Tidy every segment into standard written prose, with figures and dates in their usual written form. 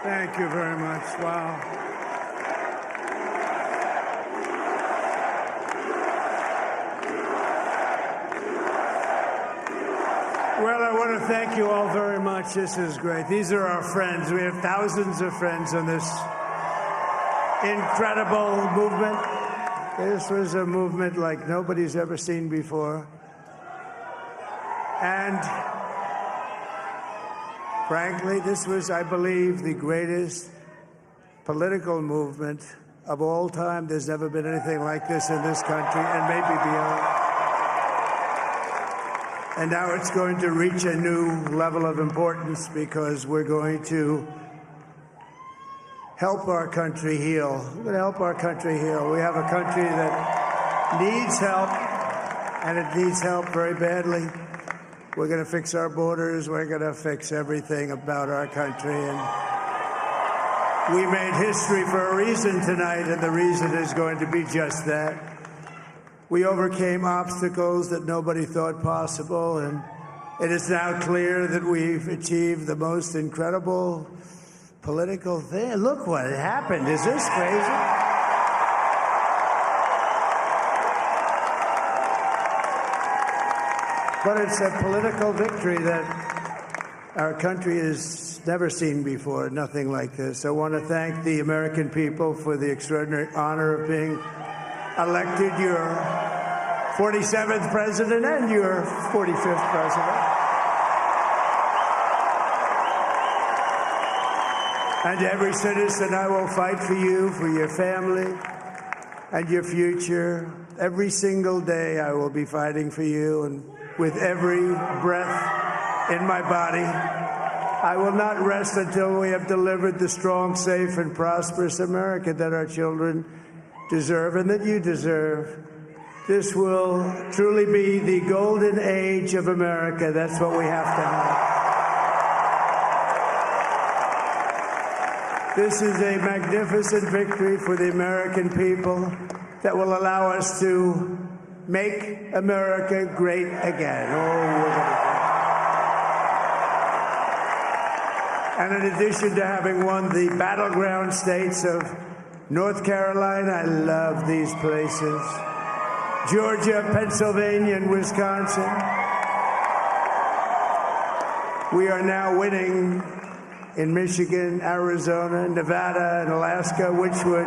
Thank you very much. Wow. Well, I want to thank you all very much. This is great. These are our friends. We have thousands of friends on this incredible movement. This was a movement like nobody's ever seen before. And frankly, this was, I believe, the greatest political movement of all time. There's never been anything like this in this country, and maybe beyond. And now it's going to reach a new level of importance because we're going to help our country heal. We're going to help our country heal. We have a country that needs help, and it needs help very badly. We're going to fix our borders. We're going to fix everything about our country. And we made history for a reason tonight, and the reason is going to be just that. We overcame obstacles that nobody thought possible, and it is now clear that we've achieved the most incredible political thing. Look what happened. Is this crazy? But it's a political victory that our country has never seen before, nothing like this. I want to thank the American people for the extraordinary honor of being elected your 47th president and your 45th president. And every citizen, I will fight for you, for your family, and your future. Every single day, I will be fighting for you, and with every breath in my body, I will not rest until we have delivered the strong, safe, and prosperous America that our children deserve and that you deserve. This will truly be the golden age of America. That's what we have to have. This is a magnificent victory for the American people that will allow us to make America great again. And in addition to having won the battleground states of North Carolina, I love these places, Georgia, Pennsylvania, and Wisconsin, we are now winning in Michigan, Arizona, Nevada, and Alaska, which would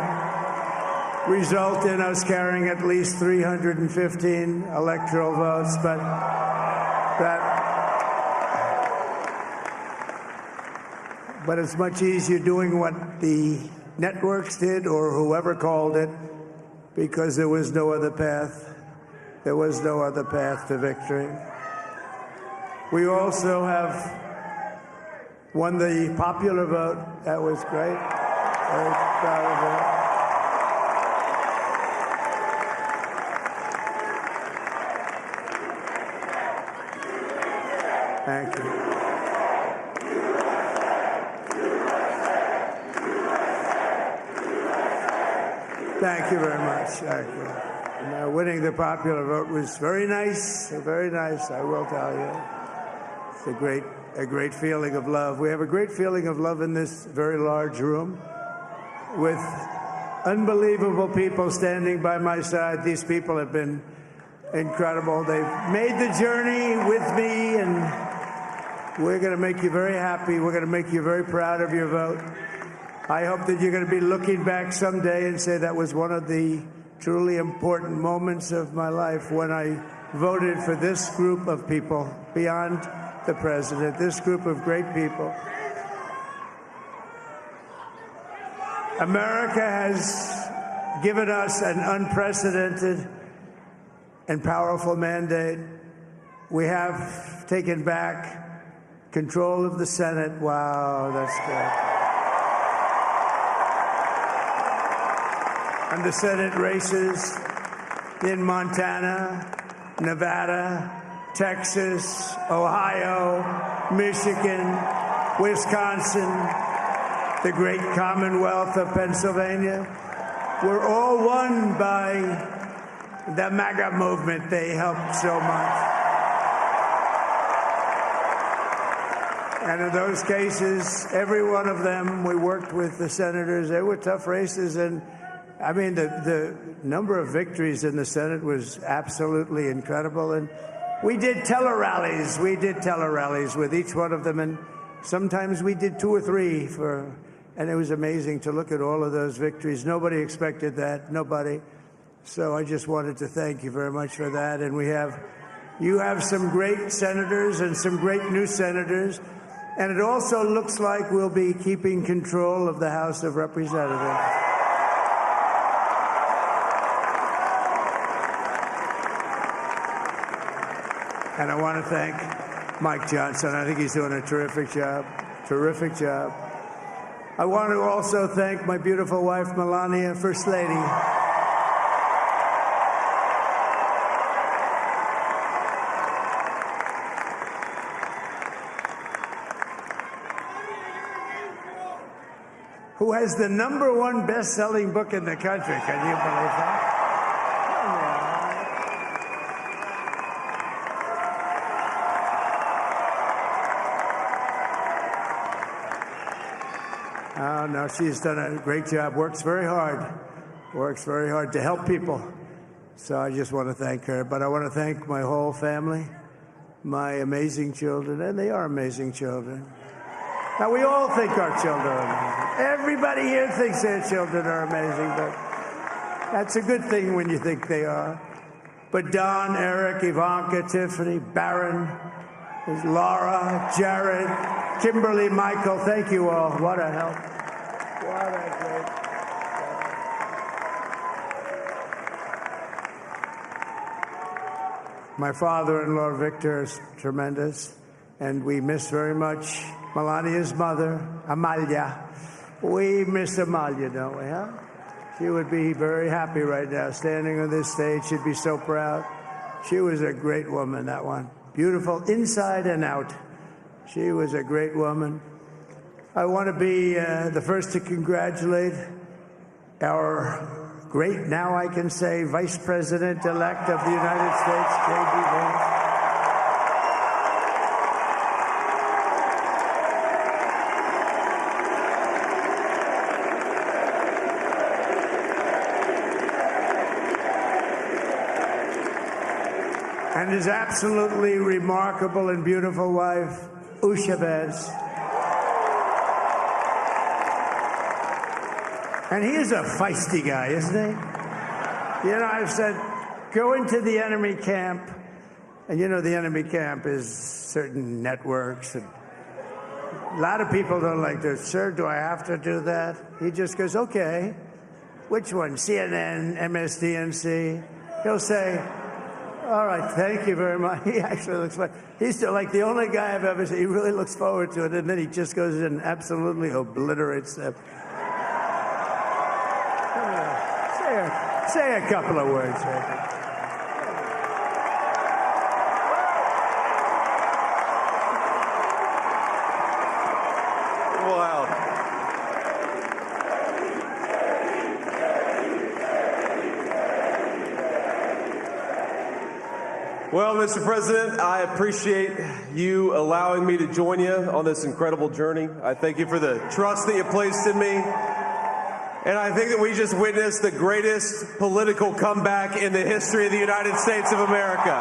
result in us carrying at least 315 electoral votes. But it's much easier doing what the networks did or whoever called it, because there was no other path. There was no other path to victory. We also have won the popular vote. That was great. Very proud of that. Thank you. Thank you very much. Thank you. And, winning the popular vote was very nice, I will tell you. It's a great feeling of love. We have a great feeling of love in this very large room with unbelievable people standing by my side. These people have been incredible. They've made the journey with me, and we're going to make you very happy. We're going to make you very proud of your vote. I hope that you're going to be looking back someday and say that was one of the truly important moments of my life when I voted for this group of people beyond the president, this group of great people. America has given us an unprecedented and powerful mandate. We have taken back control of the Senate. Wow, that's good. And the Senate races in Montana, Nevada, Texas, Ohio, Michigan, Wisconsin, the great Commonwealth of Pennsylvania, were all won by the MAGA movement. They helped so much. And in those cases, every one of them, we worked with the senators. They were tough races. And I mean, the number of victories in the Senate was absolutely incredible. And we did tele-rallies. We did tele-rallies with each one of them. And sometimes we did 2 or 3 and it was amazing to look at all of those victories. Nobody expected that, nobody. So I just wanted to thank you very much for that. And you have some great senators and some great new senators. And it also looks like we'll be keeping control of the House of Representatives. And I want to thank Mike Johnson. I think he's doing a terrific job. Terrific job. I want to also thank my beautiful wife, Melania, First Lady. Who has the #1 best-selling book in the country. Can you believe that? Oh, no, she's done a great job. Works very hard to help people. So I just want to thank her. But I want to thank my whole family, my amazing children, and they are amazing children. Now, we all think our children are amazing. Everybody here thinks their children are amazing, but that's a good thing when you think they are. But Don, Eric, Ivanka, Tiffany, Barron, Laura, Jared, Kimberly, Michael, thank you all. What a help. What a great help. My father-in-law, Victor, is tremendous, and we miss very much Melania's mother, Amalia. We miss Amalia, don't we, huh? She would be very happy right now, standing on this stage. She'd be so proud. She was a great woman, that one. Beautiful inside and out. She was a great woman. I want to be the first to congratulate our great, now I can say, Vice President-elect of the United States, J.D. Vance. And his absolutely remarkable and beautiful wife, Usha Vance. And he is a feisty guy, isn't he? You know, I've said, go into the enemy camp. And you know, the enemy camp is certain networks. And a lot of people don't like this. Sir, do I have to do that? He just goes, okay. Which one? CNN, MSDNC? He'll say, all right, thank you very much. He actually looks like, he's like the only guy I've ever seen. He really looks forward to it, and then he just goes in and absolutely obliterates them. Say a couple of words, Rick. Well, Mr. President, I appreciate you allowing me to join you on this incredible journey. I thank you for the trust that you placed in me. And I think that we just witnessed the greatest political comeback in the history of the United States of America.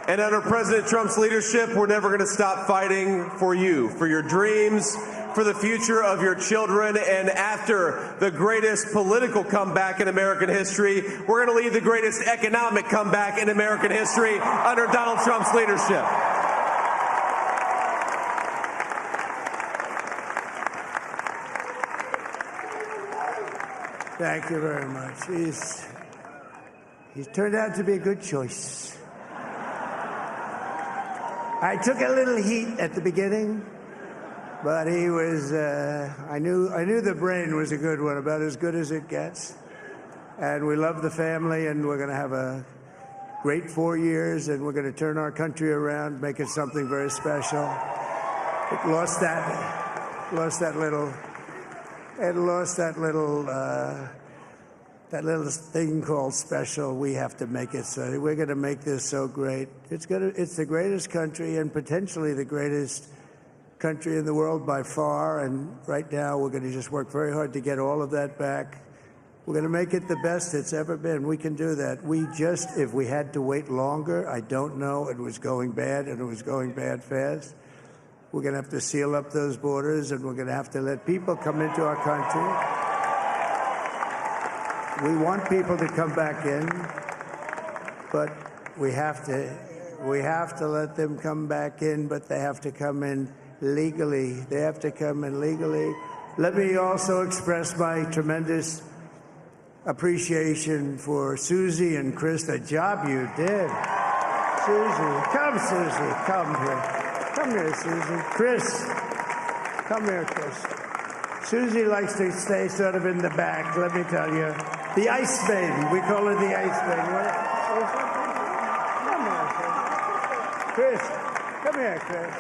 And under President Trump's leadership, we're never going to stop fighting for you, for your dreams, for the future of your children. And after the greatest political comeback in American history, we're going to lead the greatest economic comeback in American history under Donald Trump's leadership. Thank you very much. He's turned out to be a good choice. I took a little heat at the beginning, but he was, I knew the brain was a good one, about as good as it gets. And we love the family, and we're going to have a great 4 years, and we're going to turn our country around, make it something very special. It lost that little that little thing called special, we have to make it so. We're going to make this so great. It's the greatest country and potentially the greatest country in the world by far. And right now, we're going to just work very hard to get all of that back. We're going to make it the best it's ever been. We can do that. If we had to wait longer, I don't know. It was going bad, and it was going bad fast. We're going to have to seal up those borders, and we're going to have to let people come into our country. We want people to come back in, but we have to let them come back in, but they have to come in legally. They have to come in legally. Let me also express my tremendous appreciation for Susie and Chris, the job you did. Susie, come here. Come here, Susie. Chris, come here, Chris. Susie likes to stay sort of in the back, let me tell you. The Ice Maiden. We call her the Ice Maiden. Come here, Chris. Come here, Chris.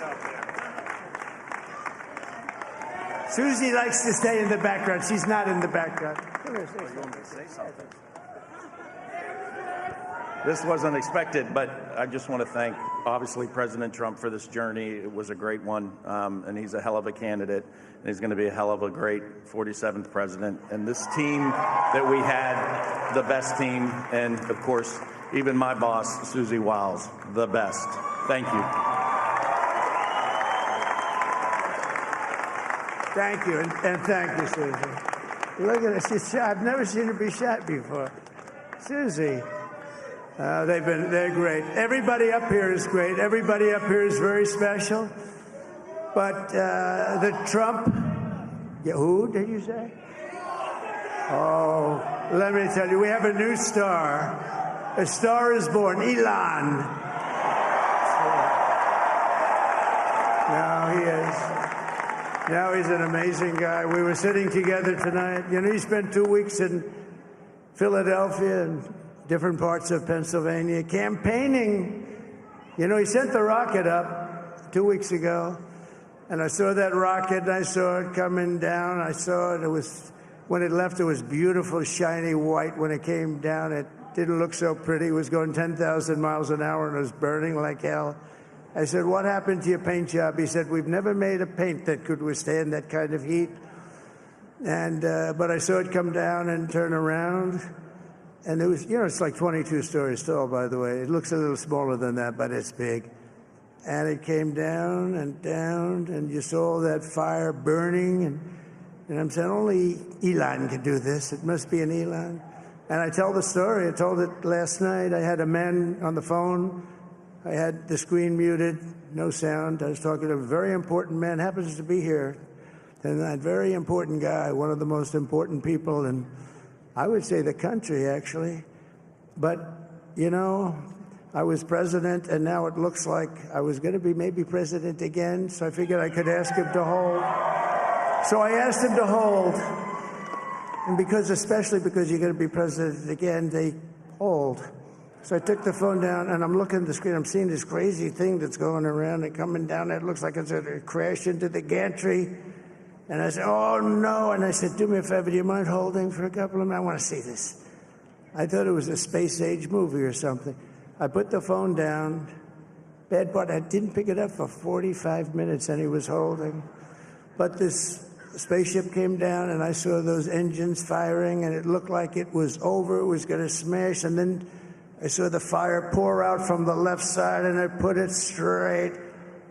Susie likes to stay in the background. She's not in the background. Come here, say something. This wasn't expected, but I just want to thank, obviously, President Trump for this journey. It was a great one, and he's a hell of a candidate, and he's going to be a hell of a great 47th president. And this team that we had, the best team, and, of course, even my boss, Susie Wiles, the best. Thank you. Thank you, and thank you, Susie. Look at her. I've never seen her be shot before. Susie. They're great. Everybody up here is great. Everybody up here is very special. But the Trump, who did you say? Oh, let me tell you, we have a new star. A star is born, Elon. Now he is. Now he's an amazing guy. We were sitting together tonight. You know, he spent 2 weeks in Philadelphia and different parts of Pennsylvania, campaigning. You know, he sent the rocket up 2 weeks ago, and I saw that rocket, and I saw it coming down. I saw it. It was, when it left, it was beautiful, shiny white. When it came down, it didn't look so pretty. It was going 10,000 miles an hour, and it was burning like hell. I said, what happened to your paint job? He said, we've never made a paint that could withstand that kind of heat. And but I saw it come down and turn around. And it was, you know, it's like 22 stories tall, by the way. It looks a little smaller than that, but it's big. And it came down, and you saw that fire burning. And I'm saying, only Elon could do this. It must be an Elon. And I tell the story. I told it last night. I had a man on the phone. I had the screen muted, no sound. I was talking to a very important man, happens to be here. And that very important guy, one of the most important people in, I would say, the country, actually. But, you know, I was president, and now it looks like I was going to be maybe president again, so I figured I could ask him to hold. So I asked him to hold. And especially because you're going to be president again, they hold. So I took the phone down, and I'm looking at the screen. I'm seeing this crazy thing that's going around and coming down. It looks like it's going to crash into the gantry. And I said, oh, no. And I said, do me a favor, do you mind holding for a couple of minutes? I want to see this. I thought it was a space-age movie or something. I put the phone down. Bad part, I didn't pick it up for 45 minutes, and he was holding. But this spaceship came down, and I saw those engines firing, and it looked like it was over. It was going to smash. And then I saw the fire pour out from the left side, and I put it straight.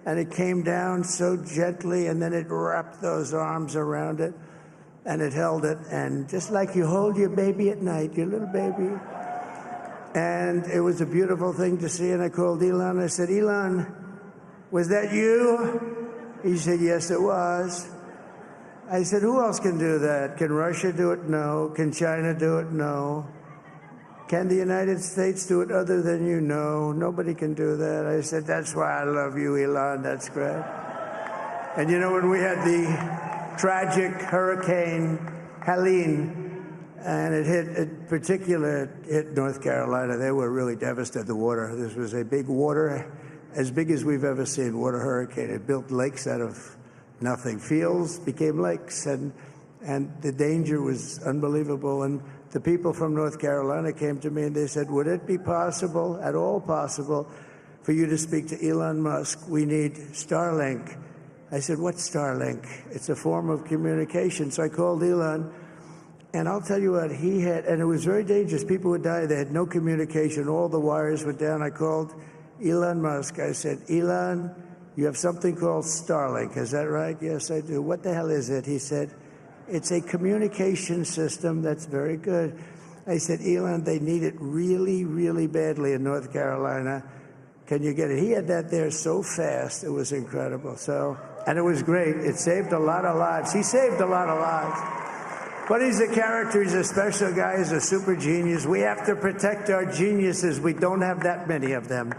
And it came down so gently, and then it wrapped those arms around it, and it held it. And just like you hold your baby at night, your little baby. And it was a beautiful thing to see. And I called Elon. I said, Elon, was that you? He said, yes, it was. I said, who else can do that? Can Russia do it? No. Can China do it? No. Can the United States do it other than you? No, nobody can do that. I said, that's why I love you, Elon. That's great. And you know, when we had the tragic Hurricane Helene, and it hit North Carolina, they were really devastated, the water. This was a big water, as big as we've ever seen, water hurricane. It built lakes out of nothing. Fields became lakes, and And the danger was unbelievable. And the people from North Carolina came to me and they said, would it be possible, at all possible, for you to speak to Elon Musk? We need Starlink. I said, what's Starlink? It's a form of communication. So I called Elon, and I'll tell you what, he had, and it was very dangerous. People would die. They had no communication. All the wires were down. I called Elon Musk. I said, Elon, you have something called Starlink. Is that right? Yes, I do. What the hell is it? He said, it's a communication system that's very good. I said, Elon, they need it really, really badly in North Carolina. Can you get it? He had that there so fast. It was incredible. So, and it was great. It saved a lot of lives. He saved a lot of lives. But he's a character. He's a special guy. He's a super genius. We have to protect our geniuses. We don't have that many of them.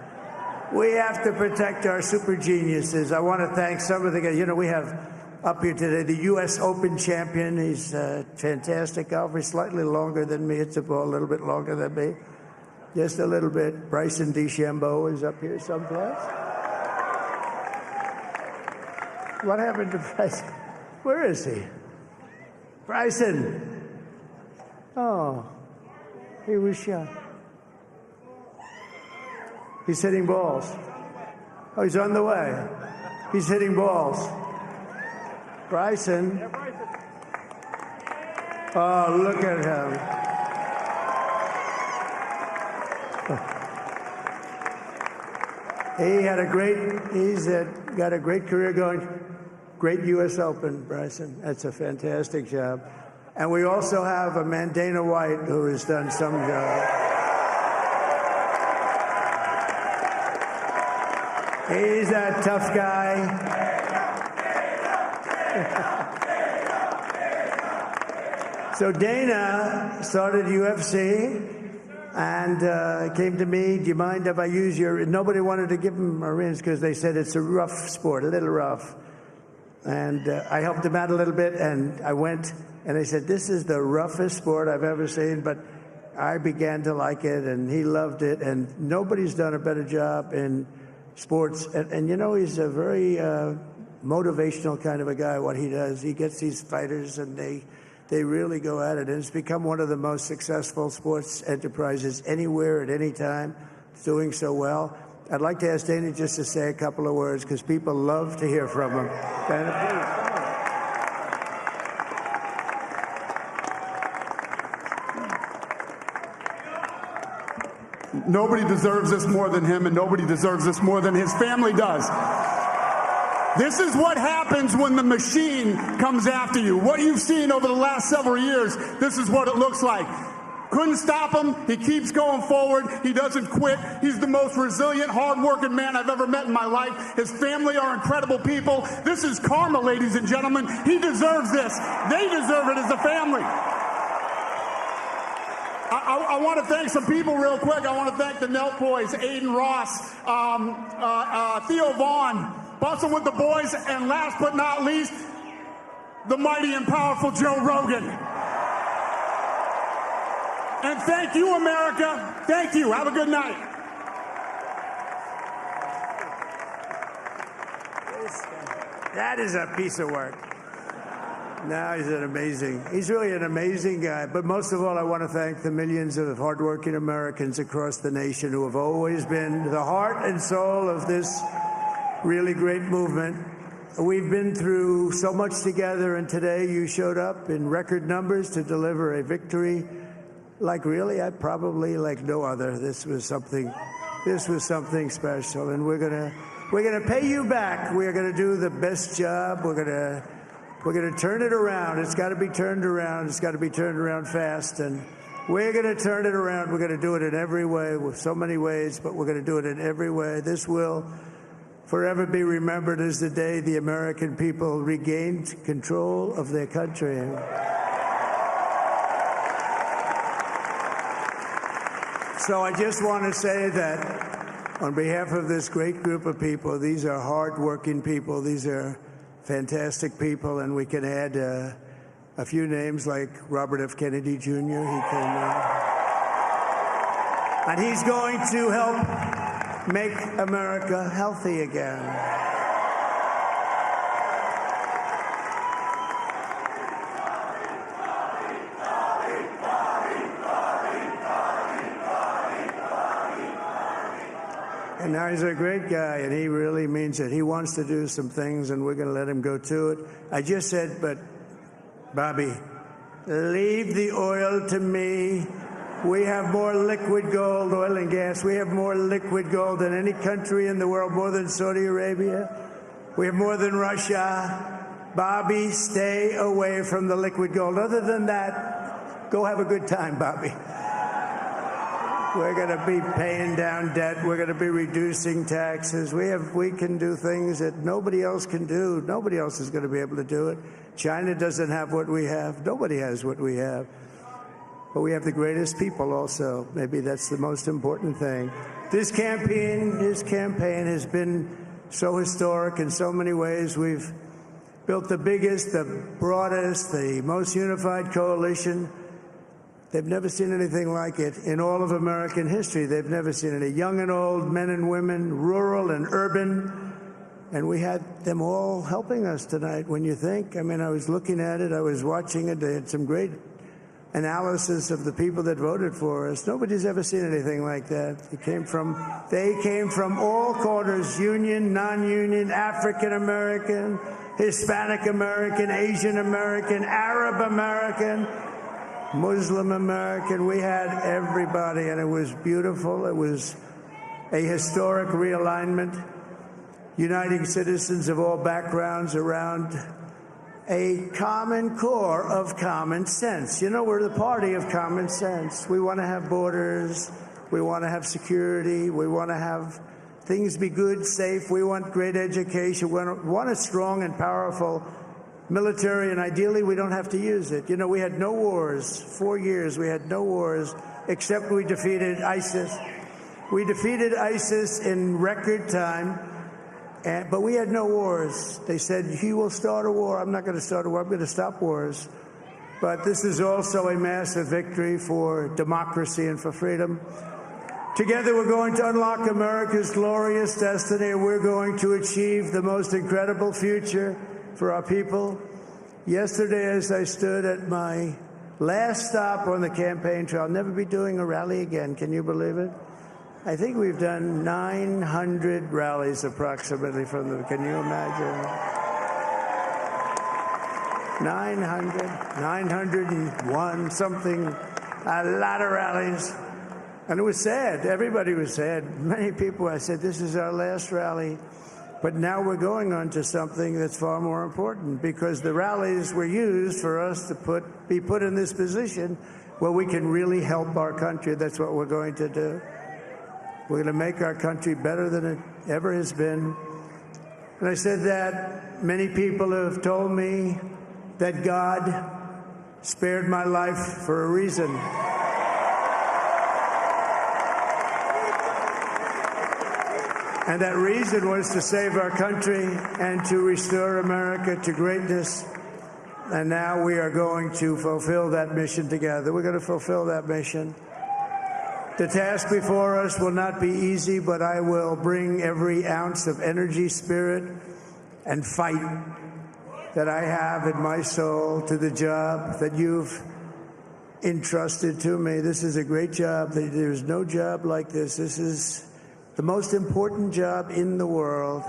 We have to protect our super geniuses. I want to thank some of the guys. You know, we have up here today the U.S. Open champion. He's a fantastic golfer. Slightly longer than me. It's a ball a little bit longer than me. Just a little bit. Bryson DeChambeau is up here someplace. What happened to Bryson? Where is he? Bryson. Oh, he was shot. He's hitting balls. Oh, he's on the way. He's hitting balls. Bryson. Oh, look at him. He's got a great career going. Great U.S. Open, Bryson. That's a fantastic job. And we also have a man, Dana White, who has done some job. He's a tough guy. So Dana started UFC and came to me, do you mind if I use your... Nobody wanted to give him a rinse because they said it's a rough sport, a little rough. And I helped him out a little bit, and I went, and I said, this is the roughest sport I've ever seen, but I began to like it, and he loved it, and nobody's done a better job in sports. And you know, he's a very motivational kind of a guy, what he does. He gets these fighters, and they really go at it. And it's become one of the most successful sports enterprises anywhere at any time. It's doing so well. I'd like to ask Dana just to say a couple of words because people love to hear from him. Dana, please. Nobody deserves this more than him, and nobody deserves this more than his family does. This is what happens when the machine comes after you. What you've seen over the last several years, this is what it looks like. Couldn't stop him. He keeps going forward. He doesn't quit. He's the most resilient, hard-working man I've ever met in my life. His family are incredible people. This is karma, ladies and gentlemen. He deserves this. They deserve it as a family. I want to thank some people real quick. I want to thank the Nelk boys, Aiden Ross, Theo Vaughn, Bustin' with the Boys, and last but not least, the mighty and powerful Joe Rogan. And thank you, America. Thank you. Have a good night. That is a piece of work. No, he's really an amazing guy. But most of all, I want to thank the millions of hardworking Americans across the nation who have always been the heart and soul of this really great movement. We've been through so much together, and today you showed up in record numbers to deliver a victory like probably like no other. This was something special, and we're gonna pay you back. We're gonna do the best job. We're gonna turn it around. It's got to be turned around. It's got to be turned around fast, and we're gonna turn it around. We're gonna do it in every way, with so many ways, but we're gonna do it in every way. This will forever be remembered as the day the American people regained control of their country. So I just want to say that on behalf of this great group of people, these are hard-working people. These are fantastic people, and we can add a few names like Robert F. Kennedy Jr. And he's going to help make America healthy again. And now he's a great guy, and he really means it. He wants to do some things, and we're going to let him go to it. I just said, but, Bobby, leave the oil to me. We have more liquid gold, oil and gas. We have more liquid gold than any country in the world, more than Saudi Arabia. We have more than Russia. Bobby, stay away from the liquid gold. Other than that, go have a good time, Bobby. We're going to be paying down debt. We're going to be reducing taxes. We can do things that nobody else can do. Nobody else is going to be able to do it. China doesn't have what we have. Nobody has what we have. But we have the greatest people also. Maybe that's the most important thing. This campaign has been so historic in so many ways. We've built the biggest, the broadest, the most unified coalition. They've never seen anything like it in all of American history. They've never seen it. Young and old, men and women, rural and urban. And we had them all helping us tonight, when you think. I mean, I was looking at it. I was watching it. They had some great analysis of the people that voted for us. Nobody's ever seen anything like that. They came from all corners, union, non-union, African American, Hispanic American, Asian American, Arab American, Muslim American. We had everybody, and it was beautiful. It was a historic realignment, uniting citizens of all backgrounds around a common core of common sense. You know, we're the party of common sense. We want to have borders. We want to have security. We want to have things be good, safe. We want great education. We want a strong and powerful military, and ideally we don't have to use it. You know, we had no wars. 4 years we had no wars, except we defeated ISIS. We defeated ISIS in record time, but we had no wars. They said, he will start a war. I'm not going to start a war. I'm going to stop wars. But this is also a massive victory for democracy and for freedom. Together we're going to unlock America's glorious destiny, and we're going to achieve the most incredible future for our people. Yesterday, as I stood at my last stop on the campaign trail, I'll never be doing a rally again. Can you believe it? I think we've done 900 rallies approximately from them. Can you imagine? 901, something, a lot of rallies. And it was sad. Everybody was sad. Many people, I said, this is our last rally. But now we're going on to something that's far more important, because the rallies were used for us to be put in this position where we can really help our country. That's what we're going to do. We're going to make our country better than it ever has been. And I said that many people have told me that God spared my life for a reason. And that reason was to save our country and to restore America to greatness. And now we are going to fulfill that mission together. We're going to fulfill that mission. The task before us will not be easy, but I will bring every ounce of energy, spirit, and fight that I have in my soul to the job that you've entrusted to me. This is a great job. There's no job like this. This is the most important job in the world.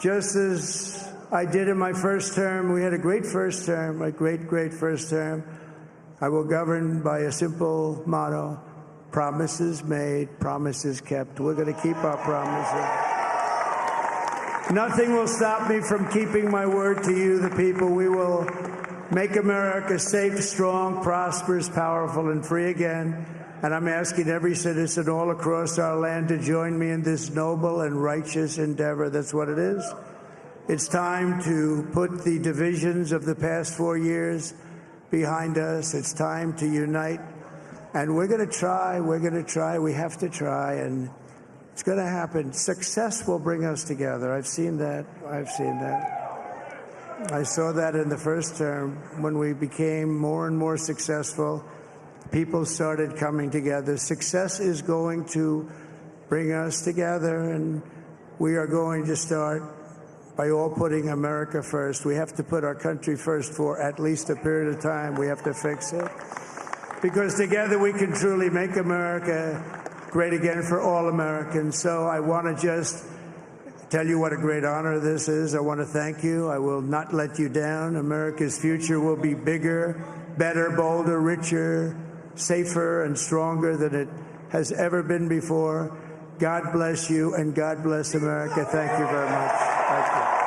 Just as I did in my first term, we had a great first term, a great, great first term. I will govern by a simple motto: promises made, promises kept. We're going to keep our promises. Nothing will stop me from keeping my word to you, the people. We will make America safe, strong, prosperous, powerful, and free again. And I'm asking every citizen all across our land to join me in this noble and righteous endeavor. That's what it is. It's time to put the divisions of the past 4 years behind us. It's time to unite. And we're going to try. We're going to try. We have to try. And it's going to happen. Success will bring us together. I've seen that. I've seen that. I saw that in the first term when we became more and more successful. People started coming together. Success is going to bring us together, and we are going to start by all putting America first. We have to put our country first for at least a period of time. We have to fix it, because together we can truly make America great again for all Americans. So I want to just tell you what a great honor this is. I want to thank you. I will not let you down. America's future will be bigger, better, bolder, richer, safer, and stronger than it has ever been before. God bless you, and God bless America. Thank you very much. Thank you.